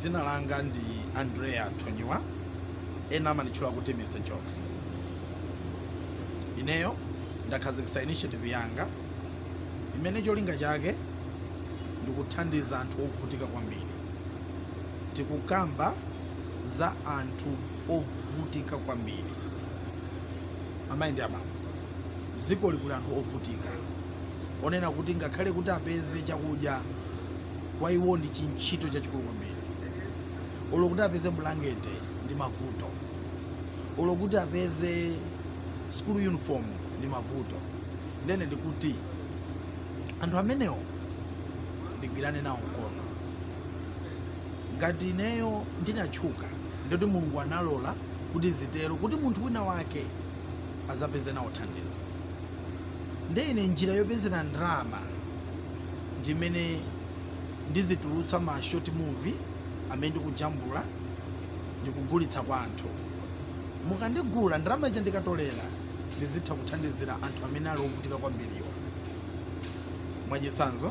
Dzina langa ndi Andrea Tonyiwa, ena amanitchula kuti Mr. Jokes. Ineyo ndakhazikitsa initiative yanga imene cholinga chake ndikuthandiza anthu ovutika kwambiri. Tikukamba za anthu ovutika kwambiri. Amayi ndi abambo, dziko likuli anthu ovutika, onena kuti ngakhale kuti apeze chakudya kwa iwo ndi chintchito chachikulu kwambiri. Olo kuti apeze bulangete ndi mavuto, olo kuti apeze school uniform ndi mavuto. Ndene ndikuti anthu amenewo ndigwirane nawo mkono. Ngati ineyo ndinatchuka ndikuti Mulungu analola kuti zitero kuti munthu wina wake azapeze nawo thandizo. Ndine njira yopezera ndalama ndimene ndizitulutsa ma short movie amene ndikujambula ndikugulitsa kwa anthu. Mukandigula ndalama ija ndikatolera ndizitha kuthandizira anthu amene ali ovutika kwambiriwa. Mwachitsanzo,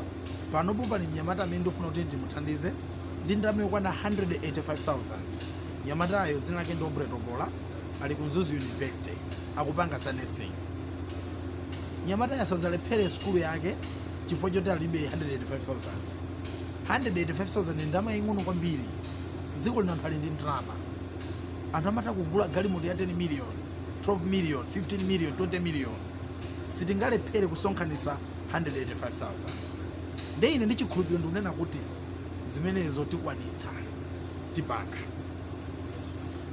panopo pali mnyamata amene ndifuna kuti ndimuthandize ndi ndalama yokwana 185,000. Mnyamatayo dzina lake ndi Obre Topola, ali ku Mzuzu University akupanga za nursing. Mnyamatayo asadzalephere skulu yake chifukwa choti alibe 185,000. 185,000 ndi ndalama yaying'ono kwambiri. Dziko lino anthu ali ndi ndalama. Anthu amatha kugula galimoto ya 10 million, 12 million, 15 million, 20 million. Sitingalephere kusonkhanitsa 185,000. Ine ndi chikhulupiriro ndikunena kuti zimenezo tikwanitsa tipanga.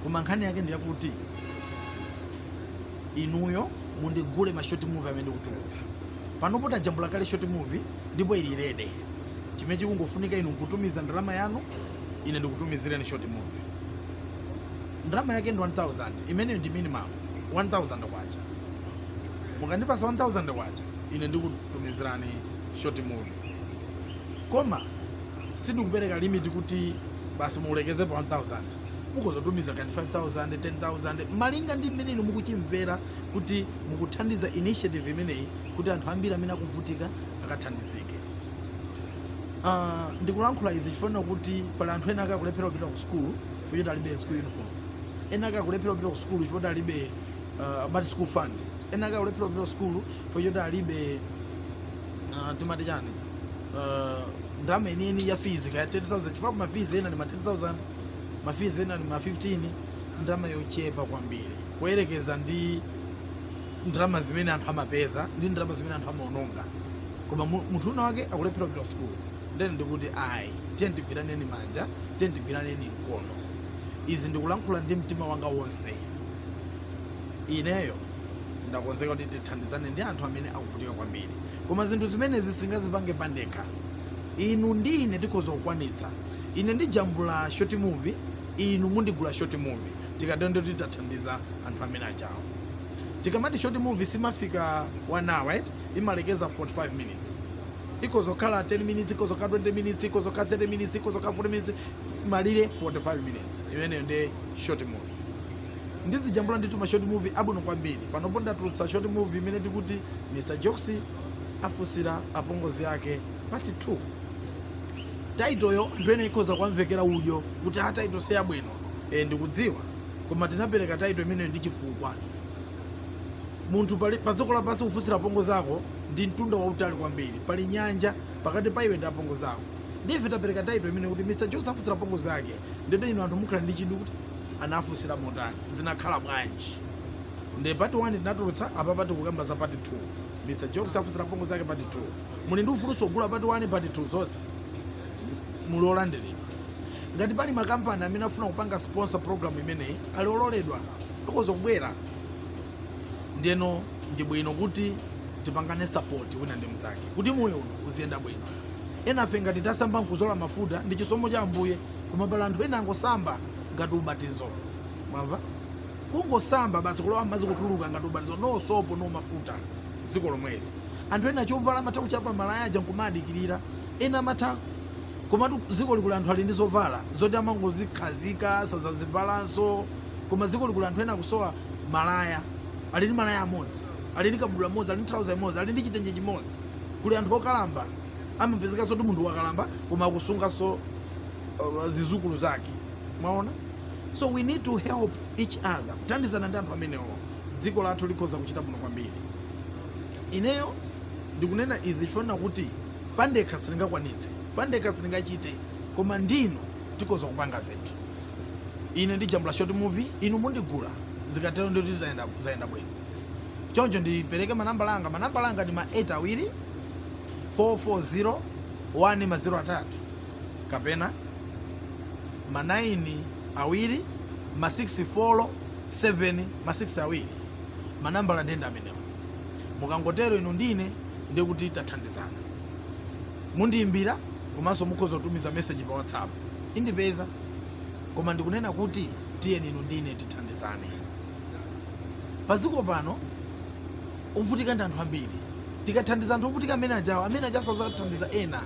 Koma nkhani yake ndi yakuti inuyo mundigule ma short movie amene ndikutulutsa. Panopo tajambula kale short movie ndipo ili ready. Chimene chikungofunika inu kutumiza ndalama yanu, ine ndikutumizireni short movie. Ndalama yake ndi 1,000, imeneyo ndi minimum 1,000 kwacha. Mukandipasa 1,000 kwacha, ine ndikutumizirani short movie. Koma sindikupereka limit kuti basi mulekeze pa 1,000. Mukozotumiza kani 5,000, 10,000 malinga ndi mmene inu mukuchimvera kuti mukuthandiza initiative imeneyi kuti anthu ambiri amene akuvutika akathandizike. Ndikulankhula izi chifukwa kuti pali anthu ena akakulephera kupita ku school chifukwa choti alibe school uniform. Ena akakulephera kupita ku school chifukwa choti alibe mati school fund. Ena akakulephera kupita ku school chifukwa choti alibe timati chani ndalama yeniyeni ya fees kaya 30,000 chifukwa ma fees ena ni ma 10,000, ma fees ena ni ma 15. Ndalama yochepa kwambiri kuyerekeza ndi ndalama zimene anthu amapeza ndi ndalama zimene anthu amaononga. Koma munthu una wake akulephera kupita ku school, ndene ndikuti ayi tiye ndigwiraneni manja, tiye ndigwiraneni mkono. Izi ndikulankhula ndi mtima wanga wonse. Ineyo ndakonzeka kuti tithandizane ndi anthu amene akuvutika kwambiri. Koma zinthu zimenezi singazipange pandekha. Inu ndi ine tikhoza kukwanitsa. Ine ndijambula short movie, inu mundigula short movie. Tikatende kuti tathandiza anthu amene achawo. Tikamati short movie simafika 1 hour, right? Imalekeza 45 minutes. Ikhoza kukhala 10 minutes, ikhoza kukhala 20 minutes, ikhoza kukhala 30 minutes, ikhoza kukhala 40 minutes, malire 45 minutes. Imeneyo ndi short movie. Ndizijambula ndithu ma short movie abwino kwambiri. Panopo ndatulutsa short movie imene tikuti Mr. Jokes afusira apongozi ake part 2. Title yo anthu ena ikhoza kwamvekera udyo kuti title si yabwino. Ndikudziwa. Koma tinapereka title imeneyo ndi chifukwa. Munthu pa dziko lapansi kufusira apongozi ako ndi mtunda wautali kwambiri. Pali nyanja pakati pa iwe ndi apongozi ako. Ndife tapereka title imene kuti Mr. Jokes afusira apongozi ake. Ndende inu anthu mukhala ndi chidwi kuti anafusira motani zinakhala bwanji. Ndi part 1 tinatulutsa apa pati kukamba za part 2. Mr. Jokes afusira apongozi ake part 2. Muli ndi ufulu sogula part 1 part 2 zonse muli olandiridwa. Ngati pali makampani amene afuna kupanga sponsor program imeneyi ali ololedwa akhoza kubwera. Ndeno ndi bwino kuti tipangane support wina ndi mnzake kuti moyo uno uziyenda bwino. Ena afe ngati tasamba nkuzola mafuta ndi chisomo cha Ambuye, koma pali anthu ena angosamba ngati ubatizo. Mwamva? Kungosamba basi kulowa madzi kutuluka ngati ubatizo, no sopo no mafuta dziko lomweli. Anthu ena chovala amatha kuchapa malaya aja nkumadikirira. Ena amatha komatu dziko likuli anthu ali ndi zovala zoti amangozikhazika sazazivalanso. Koma dziko likuli anthu ena akusowa malaya, ali ndi malaya amodzi, ali ndi kabudula amodzi, ali ndi trouser imodzi, ali ndi chitenje chimodzi. Kuli anthu okalamba amapezeka zoti munthu wakalamba koma akusunga so zizukulu zake. Mwaona? So we need to help each other, kuthandizana ndi anthu amenewo. Dziko lathu likhoza kuchita bwino kwambiri. Ineyo ndikunena izi funa kuti pandekha silingakwanitse, pandekha silingachite, koma ndino tikhoza kupanga zinthu. Ine ndijambula short movie, inu mundigula, zikatero ndoti zaenda bwino. Choncho ndipereke manamba langa ndi ma 8 440 103 kapena ma 9 awiri ma 64 7 ma 6 awiri. Manambala ndenda amenewo. Mukangotero inu ndine ndikuti tathandizana. Mundiimbira komanso mukhoza kutumiza message pa WhatsApp. Indipeza. Koma ndikunena kuti tiyeni inu ndine tithandizane. Paziko pano uvutika ndi anthu ambiri. Tikathandiza anthu uvutika amene ajaso azathandiza ena.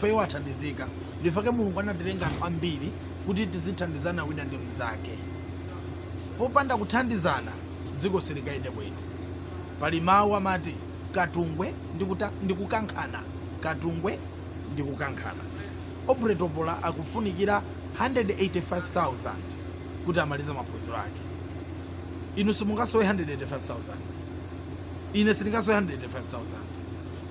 Feyo athandizika. Ndifake Mulungu anatilenga anthu ambiri kuti tizithandizana wina ndi mnzake. Popanda kuthandizana dziko silingayende bwino. Pali mawu amati katungwe ndikukankhana, katungwe ndikukankhana. Obretopola akufunikira 185,000 kuti amalize maphunziro ake. Inu simungasowe 185,000. Ine silingasowe 185,000.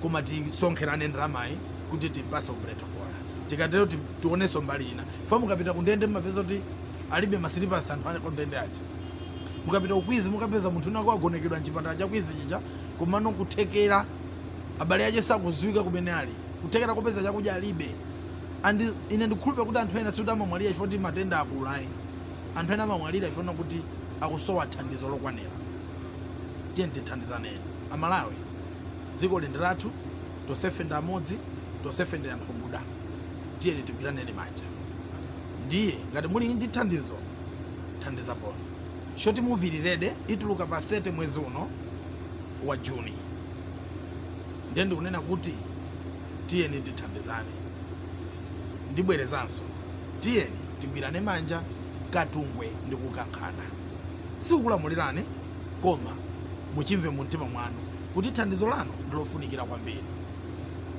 Koma tisonkherane ndalamayi kuti timpase Obretopola. Tikatero tionenso mbali ina. Fa mukapita kundende mapeza kuti alibe masilipasi anthu ane kundende aja. Mukapita ukwizi mukapeza munthu unako agonekedwa mchipatala cha kwizi chicha, komano kuthekera abale aje sakuziwika kumene ali. Kuthekera kopeza chakudya alibe. And ine ndikhulupira kuti anthu ena sikuti amamwalira chifukwa kuti matenda akulayi. Anthu ena amamwalira chifukwa kuti akusowa thandizo lokwanira. Tiyeni tithandizane. Amalawi, dziko lindi lathu, tosefenda amodzi, tosefendera anthu kuda. Tiyeni tigwirane manja. Ndiye ngati muli ndi thandizo, thandiza pano. Short movie ilirede ituluka pa 30 mwezi uno wa Juni. Ndiye ndikunena kuti tiyeni tithandizane. Ndibwerezanso, tiyeni tigwirane manja, katungwe ndikukankhana. Sikukulamulirane koma muchimve mu mtima mwanu kuti thandizo lanu ndilofunikira kwambiri.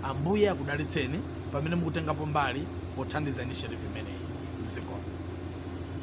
Ambuye akudalitseni pamene mukutengapo mbali pothandiza initiative imeneyi. Ziko.